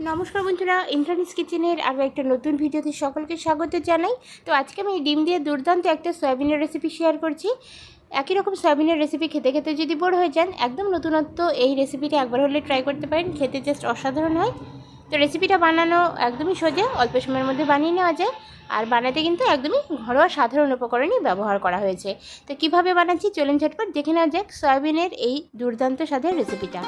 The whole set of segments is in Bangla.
নমস্কার বন্ধুরা, ইন্দ্রাণীস কিচেনের আরও একটা নতুন ভিডিওতে সকলকে স্বাগত জানাই। তো আজকে আমি ডিম দিয়ে দুর্দান্ত একটা সয়াবিনের রেসিপি শেয়ার করছি। একই রকম সয়াবিনের রেসিপি খেতে খেতে যদি বোর হয়ে যান, একদম নতুনত্ব এই রেসিপিটা একবার হলে ট্রাই করতে পারেন, খেতে জাস্ট অসাধারণ হয়। তো রেসিপিটা বানানো একদমই সোজা, অল্প সময়ের মধ্যে বানিয়ে নেওয়া যায়। আর বানাতে কিন্তু একদমই ঘরোয়া সাধারণ উপকরণই ব্যবহার করা হয়েছে। তো কিভাবে বানাচ্ছি চলুন ঝটপট দেখে নেওয়া যাক সয়াবিনের এই দুর্দান্ত স্বাদের রেসিপিটা।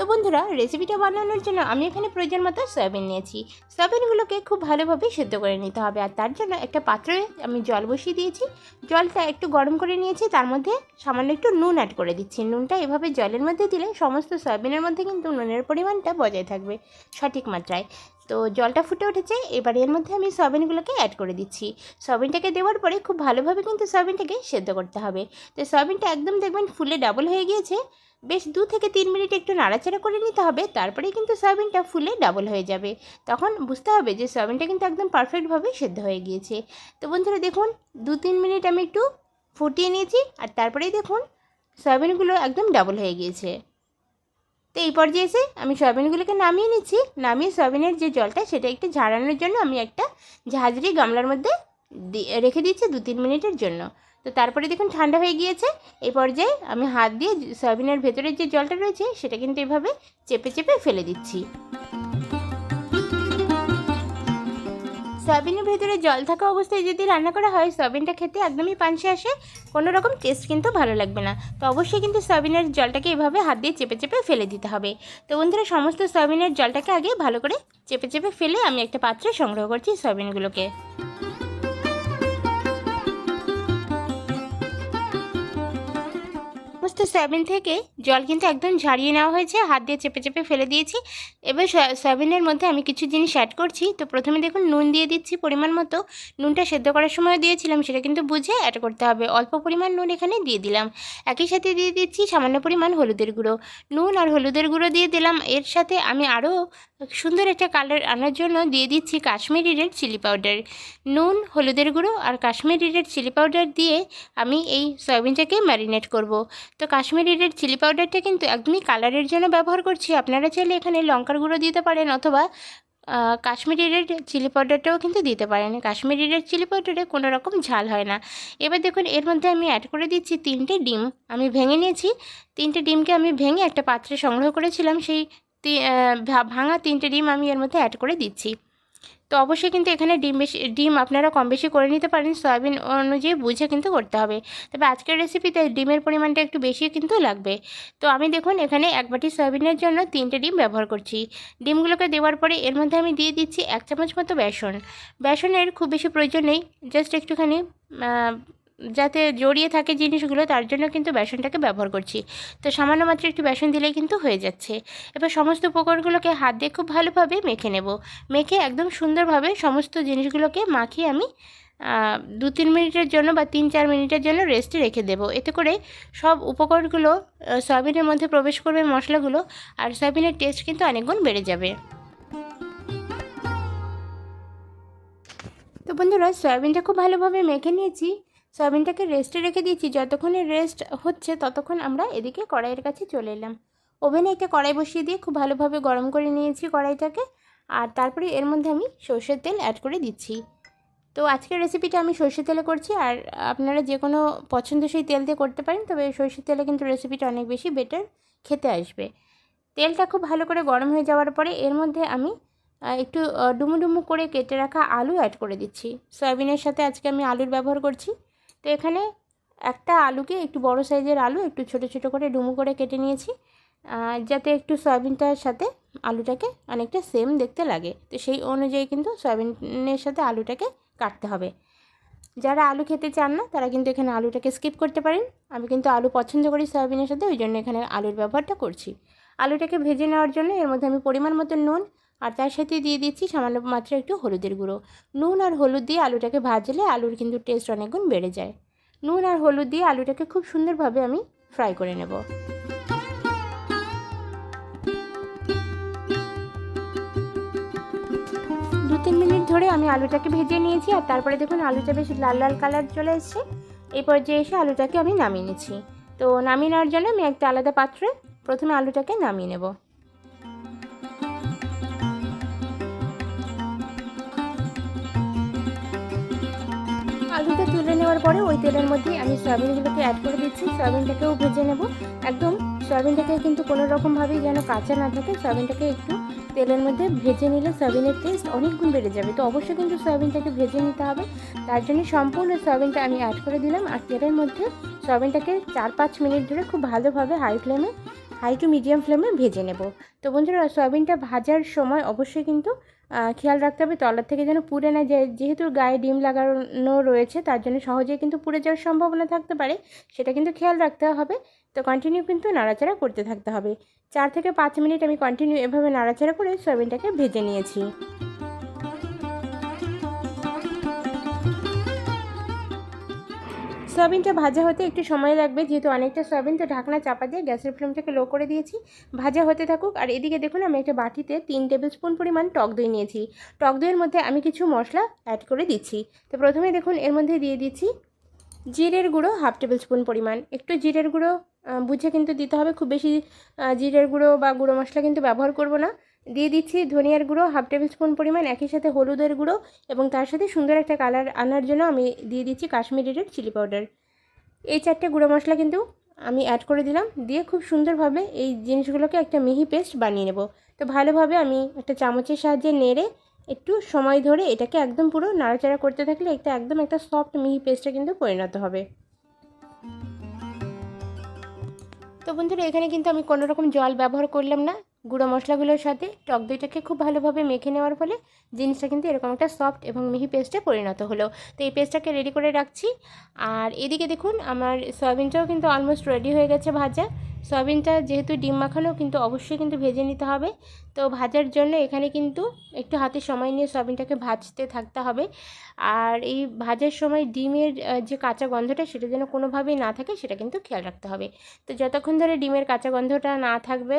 তো বন্ধুরা, রেসিপিটা বানানোর জন্য আমি এখানে প্রয়োজন মতো সয়াবিন নিয়েছি। সয়াবিনগুলোকে খুব ভালোভাবে সেদ্ধ করে নিতে হবে। আর তার জন্য একটা পাত্রে আমি জল বসিয়ে দিয়েছি। জলটা একটু গরম করে নিয়েছি, তার মধ্যে সামান্য একটু নুন অ্যাড করে দিচ্ছি। নুনটা এভাবে জলের মধ্যে দিলে সমস্ত সয়াবিনের মধ্যে কিন্তু নুনের পরিমাণটা বজায় থাকবে সঠিক মাত্রায়। তো জলটা ফুটে উঠেছে, এবার এর মধ্যে আমি সয়াবিনগুলোকে অ্যাড করে দিচ্ছি। সয়াবিনটাকে দেওয়ার পরে খুব ভালোভাবে কিন্তু সয়াবিনটাকে সেদ্ধ করতে হবে। তো সয়াবিনটা একদম দেখবেন ফুলে ডাবল হয়ে গিয়েছে। বেশ 2 থেকে 3 মিনিট একটু নাড়াচাড়া করে নিতে হবে, তারপরেই কিন্তু সয়াবিনটা ফুলে ডাবল হয়ে যাবে। তখন বুঝতে হবে যে সয়াবিনটা কিন্তু একদম পারফেক্টভাবে সেদ্ধ হয়ে গিয়েছে। তো বন্ধুরা দেখুন, 2-3 মিনিট আমি একটু ফুটিয়ে নিয়েছি, আর তারপরেই দেখুন সয়াবিনগুলো একদম ডাবল হয়ে গিয়েছে। তো এই পর্যায়ে এসে আমি সয়াবিনগুলোকে নামিয়ে নিচ্ছি। নামিয়ে সয়াবিনের যে জলটা সেটা একটু ঝাড়ানোর জন্য আমি একটা ঝাঁঝরি গামলার মধ্যে রেখে দিচ্ছি 2-3 মিনিটের জন্য। তো তারপরে দেখুন ঠান্ডা হয়ে গিয়েছে। এই পর্যায়ে আমি হাত দিয়ে সয়াবিনের ভেতরে যে জলটা রয়েছে সেটা কিন্তু এভাবে চেপে চেপে ফেলে দিচ্ছি। সয়াবিনের ভেতরে জল থাকা অবস্থায় যদি রান্না করা হয়, সয়াবিনটা খেতে একদমই পানসে আসে, কোনো রকম টেস্ট কিন্তু ভালো লাগবে না। তো অবশ্যই কিন্তু সয়াবিনের জলটাকে এভাবে হাত দিয়ে চেপে চেপে ফেলে দিতে হবে। তো বন্ধুরা, সমস্ত সয়াবিনের জলটাকে আগে ভালো করে চেপে চেপে ফেলে আমি একটা পাত্রে সংগ্রহ করছি সয়াবিনগুলোকে। সমস্ত সয়াবিন থেকে জল কিন্তু একদম ঝারিয়ে নেওয়া হয়েছে, হাত দিয়ে চেপে চেপে ফেলে দিয়েছি। এবার সয়াবিনের মধ্যে আমি কিছু জিনিস অ্যাড করছি। তো প্রথমে দেখুন নুন দিয়ে দিচ্ছি পরিমাণ মতো। নুনটা সেদ্ধ করার সময় দিয়েছিলাম, সেটা কিন্তু বুঝে অ্যাড করতে হবে। অল্প পরিমাণ নুন এখানে দিয়ে দিলাম। একই সাথে দিয়ে দিচ্ছি সামান্য পরিমাণ হলুদের গুঁড়ো। নুন আর হলুদের গুঁড়ো দিয়ে দিলাম। এর সাথে আমি আরও সুন্দর একটা কালার আনার জন্য দিয়ে দিচ্ছি কাশ্মীরি রেড চিলি পাউডার। নুন, হলুদের গুঁড়ো আর কাশ্মীরি রেড চিলি পাউডার দিয়ে আমি এই সয়াবিনটাকে ম্যারিনেট করব। তো কাশ্মীরি রেড চিলি পাউডারটা কিন্তু একদমই কালারের জন্য ব্যবহার করছি। আপনারা চাইলে এখানে লঙ্কার গুঁড়ো দিতে পারেন, অথবা কাশ্মীরি রেড চিলি পাউডারটাও কিন্তু দিতে পারেন। কাশ্মীরি রেড চিলি পাউডারে কোনো রকম ঝাল হয় না। এবার দেখুন এর মধ্যে আমি অ্যাড করে দিচ্ছি 3টে ডিম। আমি ভেঙে নিয়েছি। 3টে ডিমকে আমি ভেঙে একটা পাত্রে সংগ্রহ করেছিলাম, সেই ভাঙা 3টে ডিম আমি এর মধ্যে অ্যাড করে দিচ্ছি। তো অবশ্যই কিন্তু এখানে ডিম আপনারা কম বেশি করে নিতে পারেন, সয়াবিন অনুযায়ী বুঝে কিন্তু করতে হবে। তবে আজকের রেসিপিতে ডিমের পরিমাণটা একটু বেশি কিন্তু লাগবে। তো আমি দেখুন এখানে 1 বাটি সয়াবিনের জন্য 3টে ডিম ব্যবহার করছি। ডিমগুলোকে দেওয়ার পরে এর মধ্যে আমি দিয়ে দিচ্ছি 1 চামচ মতো বেসন। বেসনের খুব বেশি প্রয়োজন নেই, জাস্ট একটুখানি যাতে জড়িয়ে থাকে জিনিসগুলো, তার জন্য কিন্তু বেসনটাকে ব্যবহার করছি। তো সামান্য মাত্র একটু বেসন দিলেই কিন্তু হয়ে যাচ্ছে। এবার সমস্ত উপকরণগুলোকে হাত দিয়ে খুব ভালোভাবে মেখে নেব। মেখে একদম সুন্দরভাবে সমস্ত জিনিসগুলোকে মাখিয়ে আমি 2-3 মিনিটের জন্য বা 3-4 মিনিটের জন্য রেস্টে রেখে দেবো। এতে করে সব উপকরণগুলো সয়াবিনের মধ্যে প্রবেশ করবে, মশলাগুলো, আর সয়াবিনের টেস্ট কিন্তু অনেক গুণ বেড়ে যাবে। তো বন্ধুরা, সয়াবিনটা খুব ভালোভাবে মেখে নিয়েছি। সয়াবিনটাকে রেস্টে রেখে দিয়েছি। যতক্ষণে রেস্ট হচ্ছে ততক্ষণ আমরা এদিকে কড়াইয়ের কাছে চলে এলাম। ওভেনে একটা কড়াই বসিয়ে দিয়ে খুব ভালোভাবে গরম করে নিয়েছি কড়াইটাকে। আর তারপরে এর মধ্যে আমি সরষের তেল অ্যাড করে দিচ্ছি। তো আজকের রেসিপিটা আমি সরষের তেলে করছি, আর আপনারা যে কোনো পছন্দসই তেল দিয়ে করতে পারেন, তবে সরষের তেলে কিন্তু রেসিপিটা অনেক বেশি বেটার খেতে আসবে। তেলটা খুব ভালো করে গরম হয়ে যাওয়ার পরে এর মধ্যে আমি একটু ডুমু ডুমু করে কেটে রাখা আলু অ্যাড করে দিচ্ছি। সয়াবিনের সাথে আজকে আমি আলুর ব্যবহার করছি। তো এখানে একটা আলুকে, একটু বড় সাইজের আলু, একটু ছোট ছোট করে ডুমু করে কেটে নিয়েছি, যাতে একটু সয়াবিনটার সাথে আলুটাকে অনেকটা সেম দেখতে লাগে। তো সেই অনুযায়ী কিন্তু সয়াবিনের সাথে আলুটাকে কাটতে হবে। যারা আলু খেতে চান না তারা কিন্তু এখানে আলুটাকে স্কিপ করতে পারেন। আমি কিন্তু আলু পছন্দ করি সয়াবিনের সাথে, ওই জন্য এখানে আলুর ব্যবহারটা করছি। আলুটাকে ভেজে নেওয়ার জন্য এর মধ্যে আমি পরিমাণ মতো নুন, আর তার সাথে দিয়ে দিচ্ছি সামান্য মাত্র একটু হলুদের গুঁড়ো। নুন আর হলুদ দিয়ে আলুটাকে ভাজলে আলুর কিন্তু টেস্ট অনেক গুণ বেড়ে যায়। নুন আর হলুদ দিয়ে আলুটাকে খুব সুন্দরভাবে আমি ফ্রাই করে নেব। 2-3 মিনিট ধরে আমি আলুটাকে ভেজে নিয়েছি, আর তারপরে দেখুন আলুটা বেশ লাল লাল কালার চলে এসেছে। এই পর্যায়ে এসে আলুটাকে আমি নামিয়ে নিচ্ছি। তো নামিয়ে নেওয়ার জন্য আমি একটা আলাদা পাত্রে প্রথমে আলুটাকে নামিয়ে নেব। তুলে নেওয়ার পরে ওই তেলের মধ্যেই আমি সয়াবিনগুলোকে অ্যাড করে দিচ্ছি। সয়াবিনটাকেও ভেজে নেব একদম। সয়াবিনটাকে কিন্তু কোনো রকমভাবেই যেন কাঁচা না থাকে। সয়াবিনটাকে একটু তেলের মধ্যে ভেজে নিলে সয়াবিনের টেস্ট অনেক গুণ বেড়ে যাবে। তো অবশ্যই কিন্তু সয়াবিনটাকে ভেজে নিতে হবে। তার জন্য সম্পূর্ণ সয়াবিনটা আমি অ্যাড করে দিলাম। আর তেলের মধ্যে সয়াবিনটাকে 4-5 মিনিট ধরে খুব ভালোভাবে হাই টু মিডিয়াম ফ্লেমে ভেজে নেব। তো বন্ধুরা, সয়াবিনটা ভাজার সময় অবশ্যই কিন্তু খেয়াল রাখতে হবে তলার থেকে যেন পুড়ে না যায়। যেহেতু গায়ে ডিম লাগানো রয়েছে তার জন্য সহজেই কিন্তু পুড়ে যাওয়ার সম্ভাবনা থাকতে পারে, সেটা কিন্তু খেয়াল রাখতে হবে। তো কন্টিনিউ কিন্তু নাড়াচাড়া করতে থাকতে হবে। 4 থেকে 5 মিনিট আমি কন্টিনিউ এভাবে নাড়াচাড়া করে সয়াবিনটাকে ভেজে নিয়েছি। সয়াবিনটা ভাজা হতে একটু সময় লাগবে, যেহেতু অনেকটা সয়াবিন, তো ঢাকনা চাপা দিয়ে গ্যাসের ফ্লেমটাকে লো করে দিয়েছি। ভাজা হতে থাকুক। আর এদিকে দেখুন আমি একটা বাটিতে 3 টেবিল স্পুন পরিমাণ টক দই নিয়েছি। টক দইয়ের মধ্যে আমি কিছু মশলা অ্যাড করে দিচ্ছি। তো প্রথমে দেখুন এর মধ্যে দিয়ে দিচ্ছি জিরের গুঁড়ো 1/2 টেবিল স্পুন পরিমাণ। একটু জিরের গুঁড়ো বুঝে কিন্তু দিতে হবে, খুব বেশি জিরের গুঁড়ো বা গুঁড়ো মশলা কিন্তু ব্যবহার করব না। দিয়ে দিচ্ছি ধনিয়ার গুঁড়ো 1/2 টেবিল স্পুন পরিমাণ, একই সাথে হলুদের গুঁড়ো, এবং তার সাথে সুন্দর একটা কালার আনার জন্য আমি দিয়ে দিচ্ছি কাশ্মীরি রেড চিলি পাউডার। এই 4টে গুঁড়ো মশলা কিন্তু আমি অ্যাড করে দিলাম। দিয়ে খুব সুন্দরভাবে এই জিনিসগুলোকে একটা মিহি পেস্ট বানিয়ে নেব। তো ভালোভাবে আমি একটা চামচের সাহায্যে নেড়ে একটু সময় ধরে এটাকে একদম পুরো নাড়াচাড়া করতে থাকলে এটা একদম একটা সফট মিহি পেস্টে কিন্তু পরিণত হবে। তো বন্ধুরা, এখানে কিন্তু আমি কোনো রকম জল ব্যবহার করলাম না। গুঁড়ো মশলাগুলোর সাথে টক দইটাকে খুব ভালোভাবে মেখে নেওয়ার ফলে জিনিসটা কিন্তু এরকম একটা সফট এবং মিহি পেস্টে পরিণত হলো। তো এই পেস্টটাকে রেডি করে রাখছি। আর এদিকে দেখুন আমার সয়াবিনটাও কিন্তু অলমোস্ট রেডি হয়ে গেছে ভাজা। সয়াবিনটা যেহেতু ডিম মাখানো, কিন্তু অবশ্যই কিন্তু ভেজে নিতে হবে। তো ভাজার জন্য এখানে কিন্তু একটু হাতে সময় নিয়ে সয়াবিনটাকে ভাজতে থাকতে হবে। আর এই ভাজার সময় ডিমের যে কাঁচা গন্ধটা সেটা যেন কোনোভাবেই না থাকে, সেটা কিন্তু খেয়াল রাখতে হবে। তো যতক্ষণ ধরে ডিমের কাঁচা গন্ধটা না থাকবে,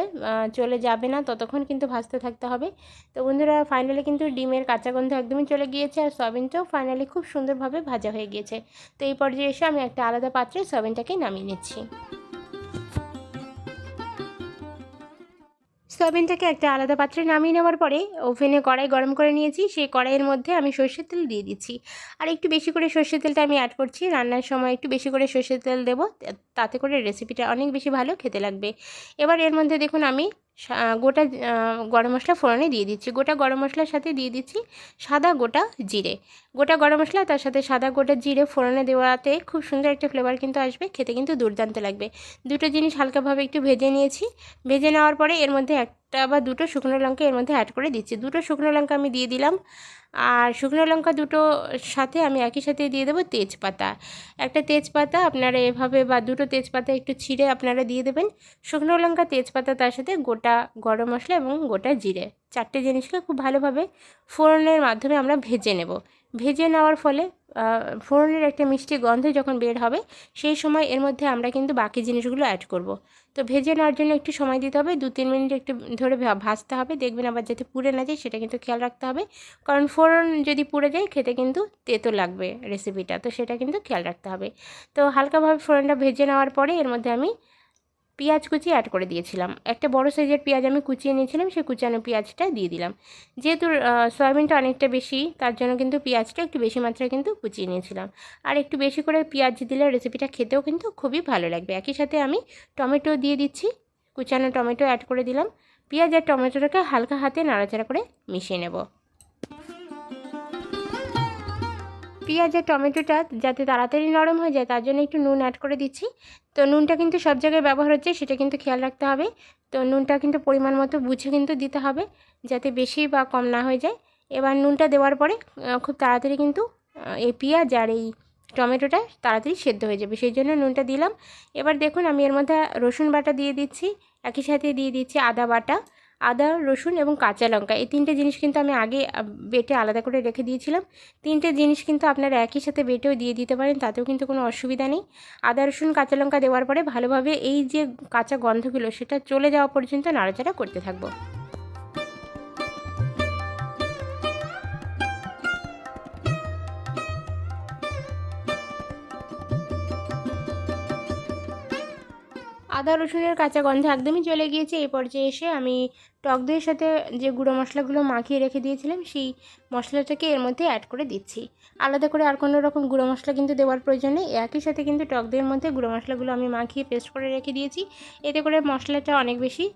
চলে যাবে না, ততক্ষণ কিন্তু ভাজতে থাকতে হবে। তো বন্ধুরা, ফাইনালি কিন্তু ডিমের কাঁচা গন্ধ একদমই চলে গিয়েছে, আর সয়াবিনটাও ফাইনালি খুব সুন্দরভাবে ভাজা হয়ে গিয়েছে। তো এই পর্যায়ে এসে আমি একটা আলাদা পাত্রে সয়াবিনটাকে নামিয়ে নিচ্ছি। সয়াবিনটাকে একটা আলাদা পাত্রে নামিয়ে নেওয়ার পরে ওভেনে কড়াই গরম করে নিয়েছি। সেই কড়াইয়ের মধ্যে আমি সর্ষের তেল দিয়ে দিচ্ছি। আর একটু বেশি করে সর্ষের তেলটা আমি অ্যাড করছি। রান্নার সময় একটু বেশি করে সর্ষের তেল দেবো, তাতে করে রেসিপিটা অনেক বেশি ভালো খেতে লাগবে। এবার এর মধ্যে দেখুন আমি গোটা গরম মশলা ফোড়নে দিয়ে দিচ্ছি। গোটা গরম মশলার সাথে দিয়ে দিচ্ছি সাদা গোটা জিরে। গোটা গরম মশলা তার সাথে সাদা গোটা জিরে ফোড়নে দেওয়াতে খুব সুন্দর একটা ফ্লেভার কিন্তু আসবে, খেতে কিন্তু দুর্দান্ত লাগবে। দুটো জিনিস হালকাভাবে একটু ভেজে নিয়েছি। ভেজে নেওয়ার পরে এর মধ্যে একটা বা দুটো শুকনো লঙ্কা এর মধ্যে অ্যাড করে দিচ্ছি। দুটো শুকনো লঙ্কা আমি দিয়ে দিলাম। আর শুকনো লঙ্কা দুটো সাথে আমি একই সাথে দিয়ে দেবো তেজপাতা। একটা তেজপাতা আপনারা এভাবে, বা দুটো তেজপাতা একটু ছিঁড়ে আপনারা দিয়ে দেবেন। শুকনো লঙ্কা, তেজপাতা, তার সাথে গোটা গরম মশলা এবং গোটা জিরে, 4টে জিনিসকে খুব ভালোভাবে ফোড়নের মাধ্যমে আমরা ভেজে নেব। ভেজে নেওয়ার ফলে ফোড়নের একটা মিষ্টি গন্ধ যখন বের হবে, সেই সময় এর মধ্যে আমরা কিন্তু বাকি জিনিসগুলো অ্যাড করব। তো ভেজে নেওয়ার জন্য একটু সময় দিতে হবে, 2-3 মিনিট একটু ধরে ভাজতে হবে। দেখবেন আবার যাতে পুড়ে না যায়, সেটা কিন্তু খেয়াল রাখতে হবে। কারণ ফোড়ন যদি পুড়ে যায় খেতে কিন্তু তেতো লাগবে রেসিপিটা, তো সেটা কিন্তু খেয়াল রাখতে হবে। তো হালকাভাবে ফোড়নটা ভেজে নেওয়ার পরে এর মধ্যে আমি পেঁয়াজ কুচি অ্যাড করে দিয়েছিলাম। একটা বড় সাইজের পেঁয়াজ আমি কুচিয়ে নিয়েছিলাম, সেই কুচানো পেঁয়াজটা দিয়ে দিলাম। যেহেতু সয়াবিনটা অনেকটা বেশি, তার জন্য কিন্তু পেঁয়াজটা একটু বেশি মাত্রায় কিন্তু কুচিয়ে নিয়েছিলাম। আর একটু বেশি করে পেঁয়াজ দিলে রেসিপিটা খেতেও কিন্তু খুবই ভালো লাগবে। একই সাথে আমি টমেটো দিয়ে দিচ্ছি, কুচানো টমেটো অ্যাড করে দিলাম। পেঁয়াজ আর টমেটোটাকে হালকা হাতে নাড়াচাড়া করে মিশিয়ে নেব। পেঁয়াজ আর টমেটোটা যাতে তাড়াতাড়ি নরম হয়ে যায়, তার জন্য একটু নুন অ্যাড করে দিচ্ছি। তো নুনটা কিন্তু সব জায়গায় ব্যবহার হচ্ছে, সেটা কিন্তু খেয়াল রাখতে হবে। তো নুনটা কিন্তু পরিমাণ মতো বুঝে কিন্তু দিতে হবে, যাতে বেশি বা কম না হয়ে যায়। এবার নুনটা দেওয়ার পরে খুব তাড়াতাড়ি কিন্তু এই পেঁয়াজ আর এই টমেটোটা তাড়াতাড়ি সেদ্ধ হয়ে যাবে, সেই জন্য নুনটা দিলাম। এবার দেখুন আমি এর মধ্যে রসুন বাটা দিয়ে দিচ্ছি, একই সাথে দিয়ে দিচ্ছি আদা বাটা। আদা, রসুন এবং কাঁচা লঙ্কা, এই 3টে জিনিস কিন্তু আমি আগে বেটে আলাদা করে রেখে দিয়েছিলাম। 3টে জিনিস কিন্তু আপনারা একই সাথে বেটেও দিয়ে দিতে পারেন, তাতেও কিন্তু কোনো অসুবিধা নেই। আদা, রসুন, কাঁচা লঙ্কা দেওয়ার পরে ভালোভাবে এই যে কাঁচা গন্ধগুলো সেটা চলে যাওয়া পর্যন্ত নাড়াচাড়া করতে থাকবো। আদা রসুনের কাঁচা গন্ধ একদমই চলে গিয়েছে। এই পর্যায়ে এসে আমি টক দইয়ের সাথে যে গুঁড়ো মশলাগুলো মাখিয়ে রেখে দিয়েছিলাম সেই মশলাটাকে এর মধ্যে অ্যাড করে দিচ্ছি। আলাদা করে আর কোনো রকম গুঁড়ো মশলা কিন্তু দেওয়ার প্রয়োজন নেই। একই সাথে কিন্তু টক দইয়ের মধ্যে গুঁড়ো মশলাগুলো আমি মাখিয়ে পেস্ট করে রেখে দিয়েছি। এতে করে মশলাটা অনেক বেশি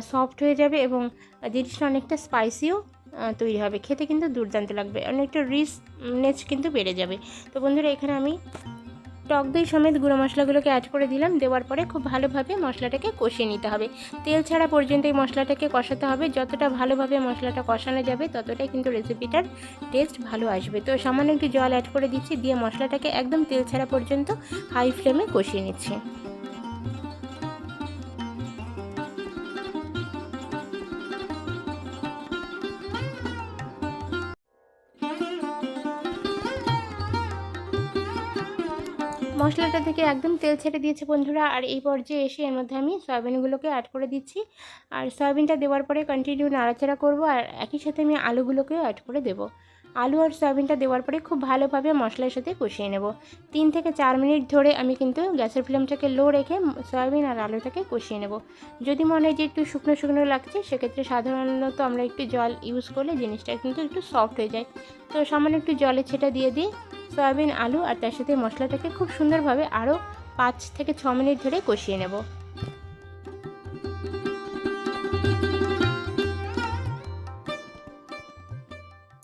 সফট হয়ে যাবে এবং জিনিসটা অনেকটা স্পাইসিও তৈরি হবে। খেতে কিন্তু দুর্দান্ত লাগবে, অনেকটা রিচনেস কিন্তু বেড়ে যাবে। তো বন্ধুরা, এখানে আমি টক দই সমেত গুঁড়ো মশলাগুলোকে অ্যাড করে দিলাম। দেওয়ার পরে খুব ভালোভাবে মশলাটাকে কষিয়ে নিতে হবে। তেল ছাড়া পর্যন্ত এই মশলাটাকে কষাতে হবে। যতটা ভালোভাবে মশলাটা কষানো যাবে ততটাই কিন্তু রেসিপিটার টেস্ট ভালো আসবে। তো সামান্য একটু জল অ্যাড করে দিচ্ছি, দিয়ে মশলাটাকে একদম তেল ছাড়া পর্যন্ত হাই ফ্লেমে কষিয়ে নিচ্ছি। মশলাটা থেকে একদম তেল ছেড়ে দিয়েছে বন্ধুরা। আর এই পর্যায়ে এসে এর মধ্যে আমি সয়াবিনগুলোকে অ্যাড করে দিচ্ছি। আর সয়াবিনটা দেওয়ার পরে কন্টিনিউ নাড়াচাড়া করব, আর একই সাথে আমি আলুগুলোকেও অ্যাড করে দেব। আলু আর সয়াবিনটা দেওয়ার পরে খুব ভালোভাবে মশলার সাথে কষিয়ে নেব। 3 থেকে 4 মিনিট ধরে আমি কিন্তু গ্যাসের ফ্লেমটাকে লো রেখে সয়াবিন আর আলুটাকে কষিয়ে নেব। যদি মনে হয় যে একটু শুকনো শুকনো লাগছে, সেক্ষেত্রে সাধারণত আমরা একটু জল ইউজ করলে জিনিসটা কিন্তু একটু সফট হয়ে যায়। তো সামান্য একটু জলের ছেটা দিয়ে সয়াবিন, আলু আর তার সাথে মশলাটাকে খুব সুন্দরভাবে আরও 5 থেকে 6 মিনিট ধরে কষিয়ে নেব।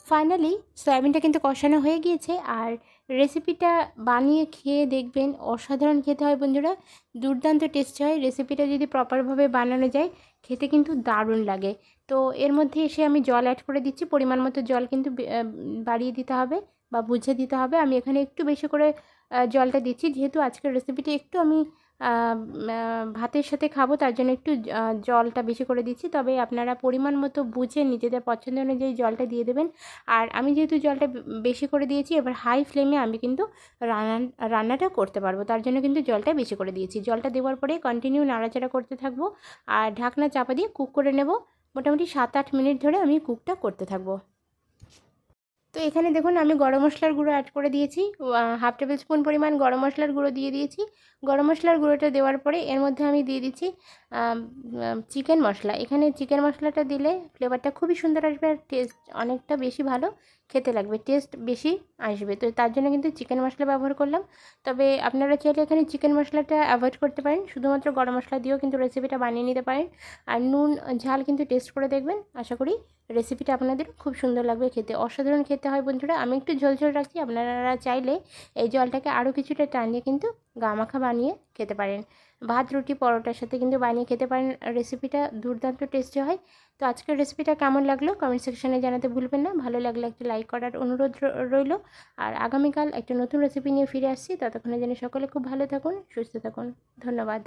ফাইনালি সয়াবিনটা কিন্তু কষানো হয়ে গিয়েছে। আর রেসিপিটা বানিয়ে খেয়ে দেখবেন, অসাধারণ খেতে হয় বন্ধুরা, দুর্দান্ত টেস্ট হয়। রেসিপিটা যদি প্রপারভাবে বানানো যায় খেতে কিন্তু দারুণ লাগে। তো এর মধ্যে এসে আমি জল অ্যাড করে দিচ্ছি। পরিমাণ মতো জল কিন্তু বাড়িয়ে দিতে হবে বা বুঝে দিতে হবে। আমি এখানে একটু বেশি করে জলটা দিচ্ছি, যেহেতু আজকের রেসিপিটা একটু আমি ভাতের সাথে খাবো, তার জন্য একটু জলটা বেশি করে দিচ্ছি। তবে আপনারা পরিমাণ মতো বুঝে নিজেদের পছন্দ অনুযায়ী জলটা দিয়ে দেবেন। আর আমি যেহেতু জলটা বেশি করে দিয়েছি, এবার হাই ফ্লেমে আমি কিন্তু রান্নাটা করতে পারবো, তার জন্য কিন্তু জলটা বেশি করে দিয়েছি। জলটা দেওয়ার পরে কন্টিনিউ নাড়াচাড়া করতে থাকবো আর ঢাকনা চাপা দিয়ে কুক করে নেব। মোটামুটি 7-8 মিনিট ধরে আমি কুকটা করতে থাকবো। তো এখানে দেখুন আমি গরম মশলার গুঁড়ো অ্যাড করে দিয়েছি, 1/2 টেবিল স্পুন পরিমাণ গরম মশলার গুঁড়ো দিয়ে দিয়েছি। গরম মশলার গুঁড়োটা দেওয়ার পরে এর মধ্যে আমি দিয়ে দিচ্ছি চিকেন মশলা। এখানে চিকেন মশলাটা দিলে ফ্লেভারটা খুবই সুন্দর আসবে আর টেস্ট অনেকটা বেশি ভালো খেতে লাগবে, টেস্ট বেশি আসবে। তো তার জন্য কিন্তু চিকেন মশলা ব্যবহার করলাম। তবে আপনারা চাইলে এখানে চিকেন মশলাটা অ্যাভয়েড করতে পারেন, শুধুমাত্র গরম মশলা দিয়েও কিন্তু রেসিপিটা বানিয়ে নিতে পারেন। আর নুন ঝাল কিন্তু টেস্ট করে দেখবেন, আশা করি রেসিপিটা আপনাদের খুব সুন্দর লাগবে খেতে, অসাধারণ খেতে হয় বন্ধুরা। আমি একটু ঝোল ঝোল রাখছি, আপনারা চাইলে এই জলটাকে আরও কিছুটা টানিয়ে কিন্তু গামাখা বানিয়ে খেতে পারেন। ভাত, রুটি, পরোটার সাথে কিন্তু বানিয়ে খেতে পারেন। রেসিপিটা দুর্দান্ত টেস্টি হয়। তো আজকের রেসিপিটা কেমন লাগলো কমেন্ট সেকশনে জানাতে ভুলবেন না। ভালো লাগলে একটা লাইক করার অনুরোধ রইল। আর আগামীকাল একটা নতুন রেসিপি নিয়ে ফিরে আসছি। ততক্ষণে যেন সকলে খুব ভালো থাকুন, সুস্থ থাকুন। ধন্যবাদ।